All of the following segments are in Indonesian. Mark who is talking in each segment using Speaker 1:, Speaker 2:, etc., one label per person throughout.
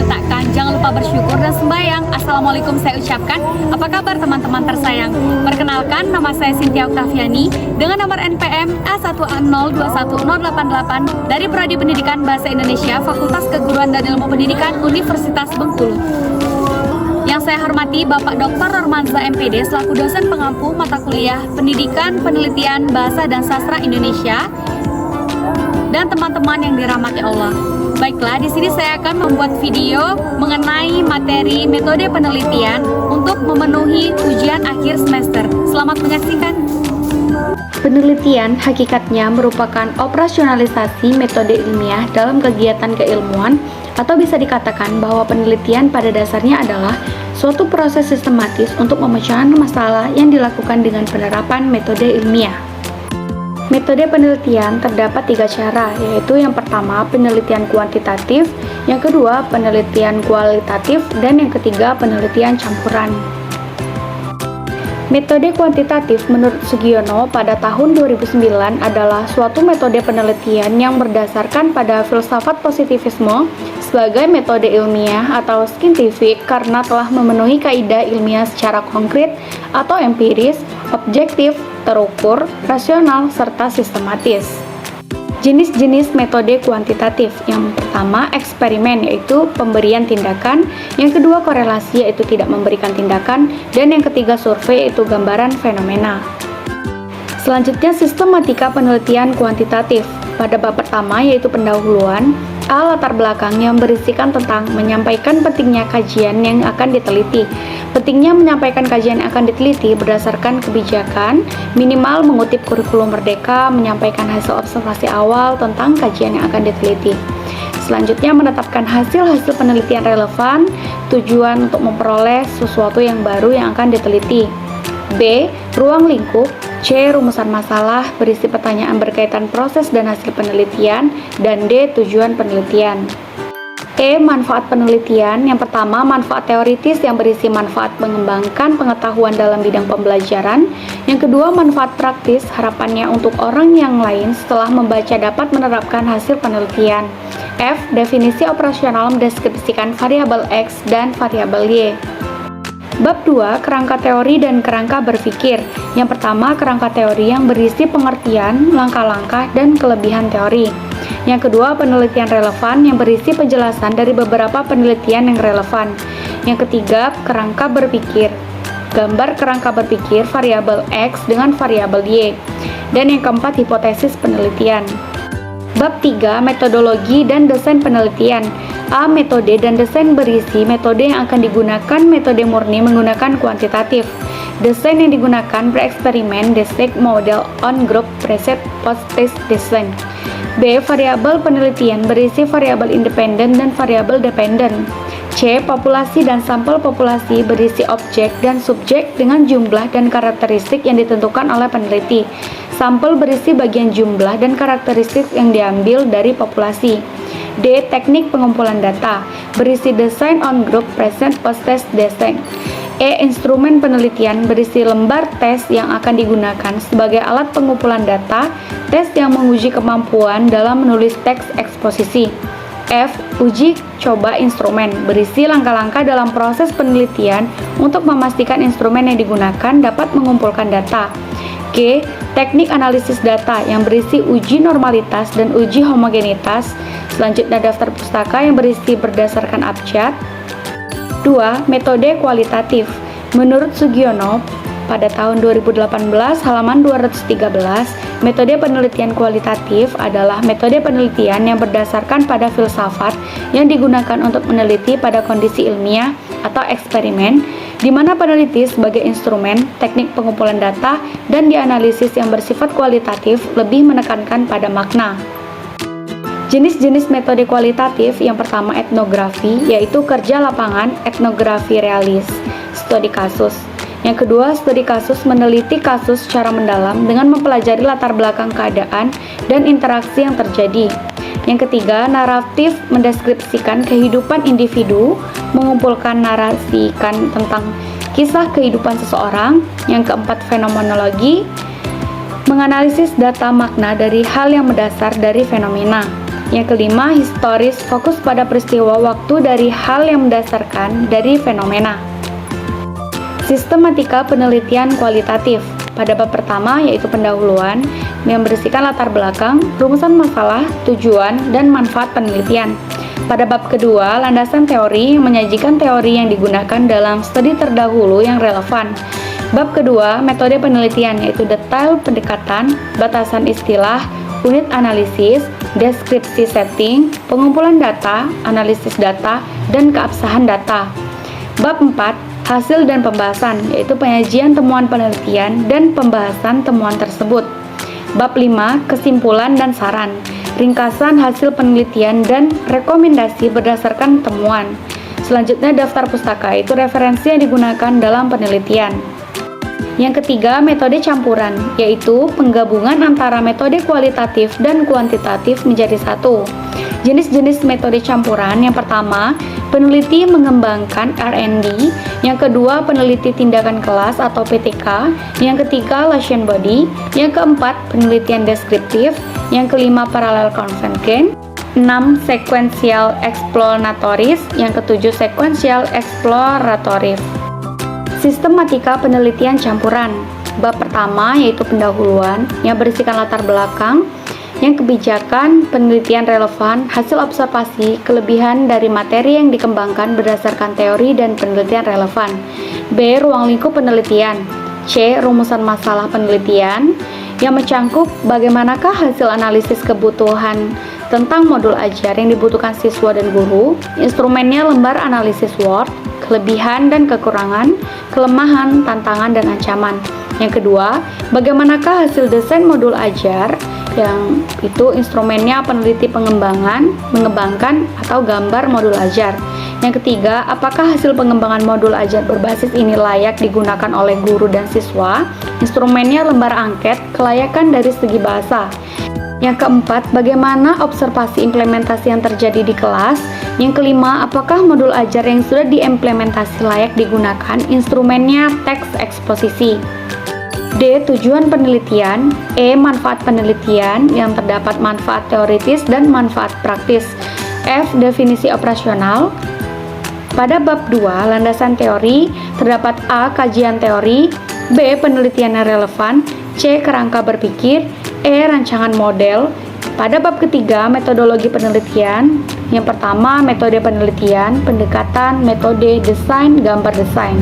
Speaker 1: diletakkan, jangan lupa bersyukur dan sembahyang. Assalamualaikum saya ucapkan. Apa kabar teman-teman tersayang? Perkenalkan, nama saya Cynthia Octaviani dengan nomor NPM A1A021088 dari Prodi Pendidikan Bahasa Indonesia Fakultas Keguruan dan Ilmu Pendidikan Universitas Bengkulu. Yang saya hormati Bapak Dr. Normanza MPD selaku dosen pengampu mata kuliah Pendidikan Penelitian Bahasa dan Sastra Indonesia dan teman-teman yang dirahmati Allah. Baiklah, di sini saya akan membuat video mengenai materi metode penelitian untuk memenuhi ujian akhir semester. Selamat menyaksikan.
Speaker 2: Penelitian hakikatnya merupakan operasionalisasi metode ilmiah dalam kegiatan keilmuan, atau bisa dikatakan bahwa penelitian pada dasarnya adalah suatu proses sistematis untuk memecahkan masalah yang dilakukan dengan penerapan metode ilmiah. Metode penelitian terdapat 3 cara, yaitu yang pertama penelitian kuantitatif, yang kedua penelitian kualitatif, dan yang ketiga penelitian campuran. Metode kuantitatif menurut Sugiono pada tahun 2009 adalah suatu metode penelitian yang berdasarkan pada filsafat positivisme sebagai metode ilmiah atau scientific karena telah memenuhi kaidah ilmiah secara konkret atau empiris, objektif, terukur, rasional, serta sistematis. Jenis-jenis metode kuantitatif. Yang pertama, eksperimen, yaitu pemberian tindakan. Yang kedua, korelasi, yaitu tidak memberikan tindakan. Dan yang ketiga, survei, yaitu gambaran fenomena. Selanjutnya, sistematika penelitian kuantitatif. Pada bab pertama, yaitu pendahuluan, latar belakang yang berisikan tentang menyampaikan pentingnya kajian yang akan diteliti. Pentingnya menyampaikan kajian yang akan diteliti berdasarkan kebijakan, minimal mengutip kurikulum merdeka, menyampaikan hasil observasi awal tentang kajian yang akan diteliti. Selanjutnya, menetapkan hasil-hasil penelitian relevan, tujuan untuk memperoleh sesuatu yang baru yang akan diteliti. B. Ruang lingkup. C. Rumusan masalah berisi pertanyaan berkaitan proses dan hasil penelitian. Dan D. Tujuan penelitian. E. Manfaat penelitian. Yang pertama, manfaat teoritis yang berisi manfaat mengembangkan pengetahuan dalam bidang pembelajaran. Yang kedua, manfaat praktis, harapannya untuk orang yang lain setelah membaca dapat menerapkan hasil penelitian. F. Definisi operasional mendeskripsikan variabel X dan variabel Y. Bab 2, kerangka teori dan kerangka berpikir. Yang pertama, kerangka teori yang berisi pengertian, langkah-langkah, dan kelebihan teori. Yang kedua, penelitian relevan yang berisi penjelasan dari beberapa penelitian yang relevan. Yang ketiga, kerangka berpikir. Gambar kerangka berpikir variabel X dengan variabel Y. Dan yang keempat, hipotesis penelitian. Bab 3, metodologi dan desain penelitian. A. Metode dan desain berisi metode yang akan digunakan metode murni menggunakan kuantitatif. Desain yang digunakan bereksperimen, design, model, on-group, preset, post-test design. B. Variabel penelitian berisi variabel independen dan variabel dependen. C. Populasi dan sampel populasi berisi objek dan subjek dengan jumlah dan karakteristik yang ditentukan oleh peneliti. Sampel berisi bagian jumlah dan karakteristik yang diambil dari populasi. D. Teknik pengumpulan data berisi desain on group, present, post-test design. E. Instrumen penelitian berisi lembar tes yang akan digunakan sebagai alat pengumpulan data, tes yang menguji kemampuan dalam menulis teks eksposisi. F. Uji coba instrumen berisi langkah-langkah dalam proses penelitian untuk memastikan instrumen yang digunakan dapat mengumpulkan data. G. Teknik analisis data yang berisi uji normalitas dan uji homogenitas. Selanjutnya, daftar pustaka yang berisi berdasarkan abjad. 2. Metode kualitatif. Menurut Sugiono, pada tahun 2018 halaman 213, metode penelitian kualitatif adalah metode penelitian yang berdasarkan pada filsafat yang digunakan untuk meneliti pada kondisi ilmiah atau eksperimen, di mana peneliti sebagai instrumen, teknik pengumpulan data, dan dianalisis yang bersifat kualitatif lebih menekankan pada makna. Jenis-jenis metode kualitatif. Yang pertama, etnografi, yaitu kerja lapangan, etnografi realis, studi kasus. Yang kedua, studi kasus meneliti kasus secara mendalam dengan mempelajari latar belakang keadaan dan interaksi yang terjadi. Yang ketiga, naratif mendeskripsikan kehidupan individu, mengumpulkan narasikan tentang kisah kehidupan seseorang. Yang keempat, fenomenologi, menganalisis data makna dari hal yang mendasar dari fenomena. Yang kelima, historis, fokus pada peristiwa waktu dari hal yang mendasarkan dari fenomena. Sistematika penelitian kualitatif. Pada bab pertama yaitu pendahuluan yang berisikan latar belakang, rumusan masalah, tujuan, dan manfaat penelitian. Pada bab kedua, landasan teori yang menyajikan teori yang digunakan dalam studi terdahulu yang relevan. Bab kedua, metode penelitian yaitu detail pendekatan, batasan istilah, unit analisis, deskripsi setting, pengumpulan data, analisis data, dan keabsahan data. Bab 4, hasil dan pembahasan, yaitu penyajian temuan penelitian dan pembahasan temuan tersebut. Bab 5, kesimpulan dan saran, ringkasan hasil penelitian dan rekomendasi berdasarkan temuan. Selanjutnya, daftar pustaka, itu referensi yang digunakan dalam penelitian. Yang ketiga, metode campuran, yaitu penggabungan antara metode kualitatif dan kuantitatif menjadi satu. Jenis-jenis metode campuran, yang pertama, peneliti mengembangkan R&D, yang kedua, peneliti tindakan kelas atau PTK, yang ketiga, lesion body, yang keempat, penelitian deskriptif, yang kelima, parallel convergent, 6, sequential exploratoris, yang ketujuh, sequential exploratoriv. Sistematika penelitian campuran. Bab pertama yaitu pendahuluan yang berisikan latar belakang, yang kebijakan, penelitian relevan, hasil observasi, kelebihan dari materi yang dikembangkan berdasarkan teori dan penelitian relevan. B. Ruang lingkup penelitian. C. Rumusan masalah penelitian yang mencangkup bagaimanakah hasil analisis kebutuhan tentang modul ajar yang dibutuhkan siswa dan guru, instrumennya lembar analisis Word, kelebihan dan kekurangan, kelemahan, tantangan, dan ancaman. Yang kedua, bagaimanakah hasil desain modul ajar, yang itu instrumennya peneliti pengembangan, mengembangkan atau gambar modul ajar. Yang ketiga, apakah hasil pengembangan modul ajar berbasis ini layak digunakan oleh guru dan siswa, instrumennya lembar angket, kelayakan dari segi bahasa. Yang keempat, bagaimana observasi implementasi yang terjadi di kelas. Yang kelima, apakah modul ajar yang sudah diimplementasi layak digunakan, instrumennya teks eksposisi. D. Tujuan penelitian. E. Manfaat penelitian yang terdapat manfaat teoritis dan manfaat praktis. F. Definisi operasional. Pada bab 2, landasan teori, terdapat A. Kajian teori, B. Penelitian yang relevan, C. Kerangka berpikir, E. Rancangan model. Pada bab ketiga, metodologi penelitian. Yang pertama, metode penelitian, pendekatan, metode, desain, gambar desain.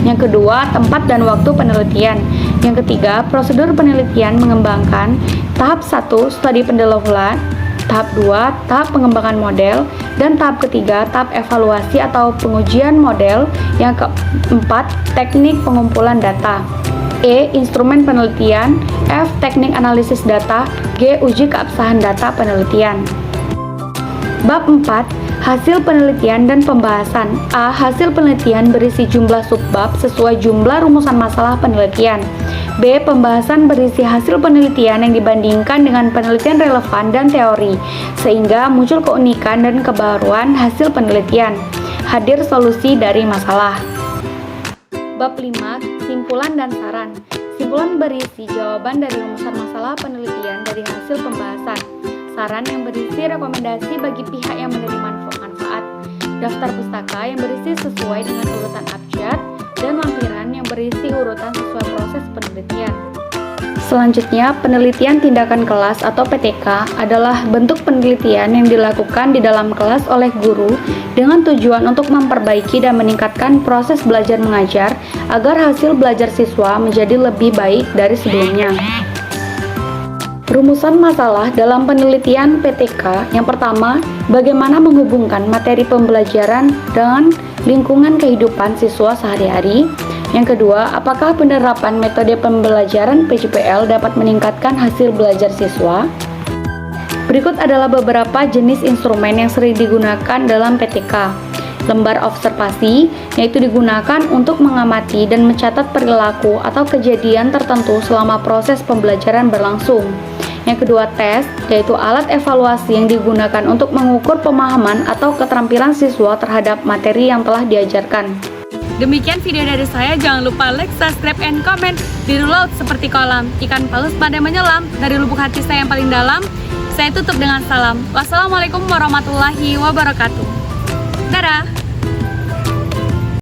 Speaker 2: Yang kedua, tempat dan waktu penelitian. Yang ketiga, prosedur penelitian mengembangkan. Tahap 1, studi pendahuluan. Tahap 2, tahap pengembangan model. Dan tahap ketiga, tahap evaluasi atau pengujian model. Yang keempat, teknik pengumpulan data. E. Instrumen penelitian. F. Teknik analisis data. G. Uji keabsahan data penelitian. Bab 4, hasil penelitian dan pembahasan. A. Hasil penelitian berisi jumlah subbab sesuai jumlah rumusan masalah penelitian. B. Pembahasan berisi hasil penelitian yang dibandingkan dengan penelitian relevan dan teori, sehingga muncul keunikan dan kebaruan hasil penelitian. Hadir solusi dari masalah. Bab 5, simpulan dan saran. Simpulan berisi jawaban dari rumusan masalah penelitian dari hasil pembahasan. Saran yang berisi rekomendasi bagi pihak yang menerima manfaat. Daftar pustaka yang berisi sesuai dengan urutan abjad, dan lampiran yang berisi urutan sesuai proses penelitian. Selanjutnya, penelitian tindakan kelas atau PTK adalah bentuk penelitian yang dilakukan di dalam kelas oleh guru dengan tujuan untuk memperbaiki dan meningkatkan proses belajar mengajar agar hasil belajar siswa menjadi lebih baik dari sebelumnya. Rumusan masalah dalam penelitian PTK. Yang pertama, bagaimana menghubungkan materi pembelajaran dengan lingkungan kehidupan siswa sehari-hari. Yang kedua, apakah penerapan metode pembelajaran PJPL dapat meningkatkan hasil belajar siswa? Berikut adalah beberapa jenis instrumen yang sering digunakan dalam PTK. Lembar observasi, yaitu digunakan untuk mengamati dan mencatat perilaku atau kejadian tertentu selama proses pembelajaran berlangsung. Yang kedua, tes, yaitu alat evaluasi yang digunakan untuk mengukur pemahaman atau keterampilan siswa terhadap materi yang telah diajarkan.
Speaker 1: Demikian video dari saya, jangan lupa like, subscribe, and comment. Biru laut seperti kolam, ikan paus pada menyelam, dari lubuk hati saya yang paling dalam, Saya tutup dengan salam. Wassalamualaikum warahmatullahi wabarakatuh. Dadah!